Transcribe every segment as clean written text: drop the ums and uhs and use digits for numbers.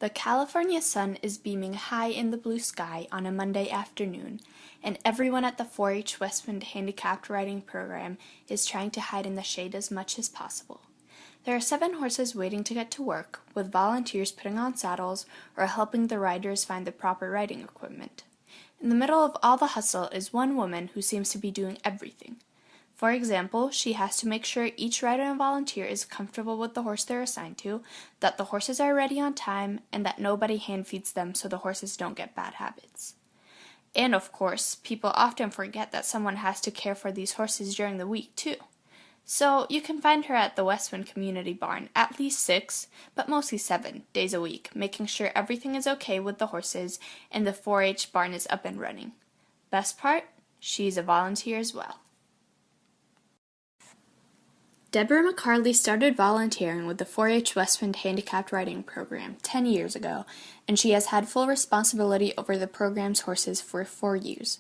The California sun is beaming high in the blue sky on a Monday afternoon, and everyone at the 4-H Westwind Handicapped Riding Program is trying to hide in the shade as much as possible. There are 7 horses waiting to get to work, with volunteers putting on saddles or helping the riders find the proper riding equipment. In the middle of all the hustle is one woman who seems to be doing everything. For example, she has to make sure each rider and volunteer is comfortable with the horse they're assigned to, that the horses are ready on time, and that nobody hand feeds them so the horses don't get bad habits. And of course, people often forget that someone has to care for these horses during the week too. So you can find her at the Westwind Community Barn at least 6, but mostly 7 days a week, making sure everything is okay with the horses and the 4-H barn is up and running. Best part? She's a volunteer as well. Deborah McCarley started volunteering with the 4-H Westwind Handicapped Riding Program 10 years ago, and she has had full responsibility over the program's horses for 4 years.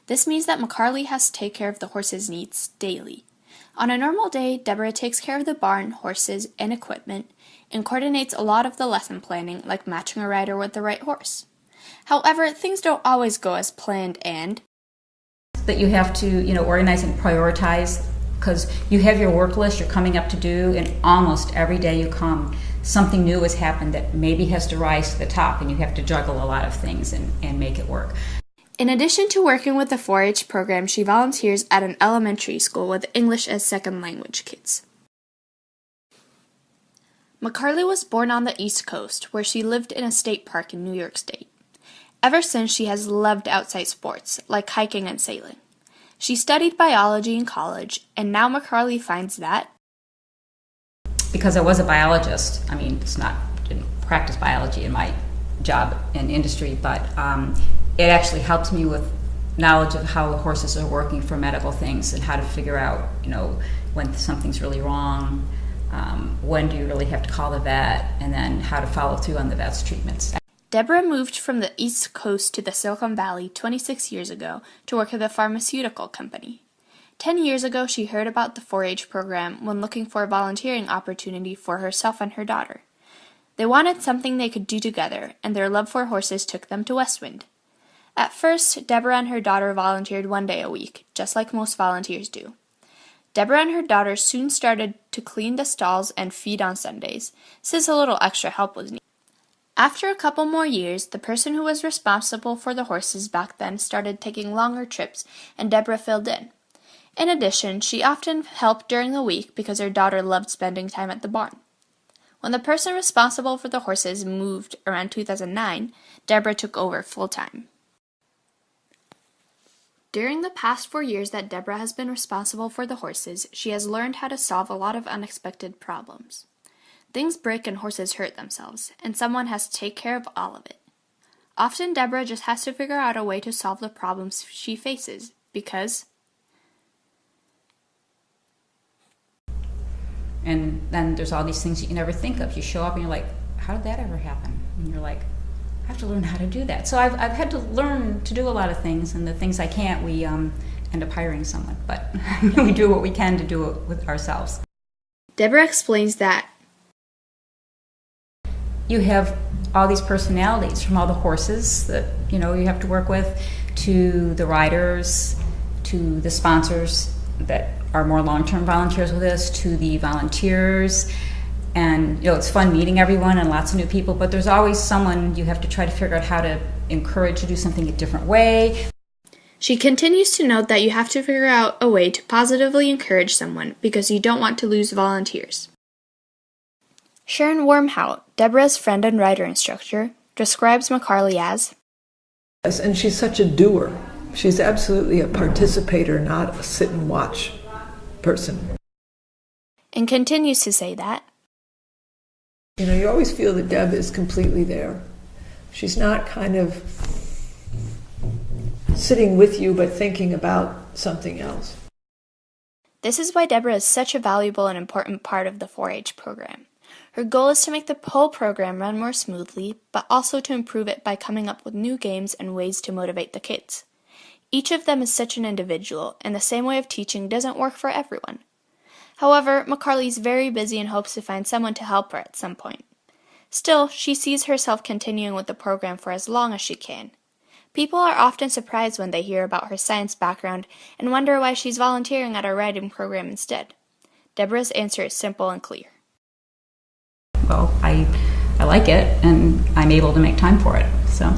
This means that McCarley has to take care of the horses' needs daily. On a normal day, Deborah takes care of the barn, horses, and equipment, and coordinates a lot of the lesson planning, like matching a rider with the right horse. However, things don't always go as planned, and that you have to, organize and prioritize, because you have your work list you're coming up to do, and almost every day you come, something new has happened that maybe has to rise to the top, and you have to juggle a lot of things and make it work. In addition to working with the 4-H program, she volunteers at an elementary school with English as second language kids. McCarley was born on the East Coast, where she lived in a state park in New York State. Ever since, she has loved outside sports, like hiking and sailing. She studied biology in college, and now McCarley finds that because I was a biologist, didn't practice biology in my job and industry, but it actually helps me with knowledge of how the horses are working for medical things and how to figure out, when something's really wrong, when do you really have to call the vet, and then how to follow through on the vet's treatments. Deborah moved from the East Coast to the Silicon Valley 26 years ago to work at a pharmaceutical company. 10 years ago, she heard about the 4-H program when looking for a volunteering opportunity for herself and her daughter. They wanted something they could do together, and their love for horses took them to Westwind. At first, Deborah and her daughter volunteered 1 day a week, just like most volunteers do. Deborah and her daughter soon started to clean the stalls and feed on Sundays, since a little extra help was needed. After a couple more years, the person who was responsible for the horses back then started taking longer trips, and Deborah filled in. In addition, she often helped during the week because her daughter loved spending time at the barn. When the person responsible for the horses moved around 2009, Deborah took over full-time. During the past 4 years that Deborah has been responsible for the horses, she has learned how to solve a lot of unexpected problems. Things break and horses hurt themselves, and someone has to take care of all of it. Often Deborah just has to figure out a way to solve the problems she faces, because and then there's all these things that you never think of. You show up and you're like, how did that ever happen? And you're like, I have to learn how to do that. So I've had to learn to do a lot of things, and the things I can't, we end up hiring someone. But we do what we can to do it with ourselves. Deborah explains that you have all these personalities, from all the horses that you have to work with, to the riders, to the sponsors that are more long-term volunteers with us, to the volunteers. And it's fun meeting everyone and lots of new people, but there's always someone you have to try to figure out how to encourage to do something a different way. She continues to note that you have to figure out a way to positively encourage someone because you don't want to lose volunteers. Sharon Wormhout, Deborah's friend and rider instructor, describes McCarley as, Yes, and she's such a doer. She's absolutely a participator, not a sit and watch person. And continues to say that you always feel that Deb is completely there. She's not kind of sitting with you but thinking about something else. This is why Deborah is such a valuable and important part of the 4-H program. Her goal is to make the whole program run more smoothly, but also to improve it by coming up with new games and ways to motivate the kids. Each of them is such an individual, and the same way of teaching doesn't work for everyone. However, McCarley is very busy and hopes to find someone to help her at some point. Still, she sees herself continuing with the program for as long as she can. People are often surprised when they hear about her science background and wonder why she's volunteering at our writing program instead. Deborah's answer is simple and clear. Well, I like it, and I'm able to make time for it, so.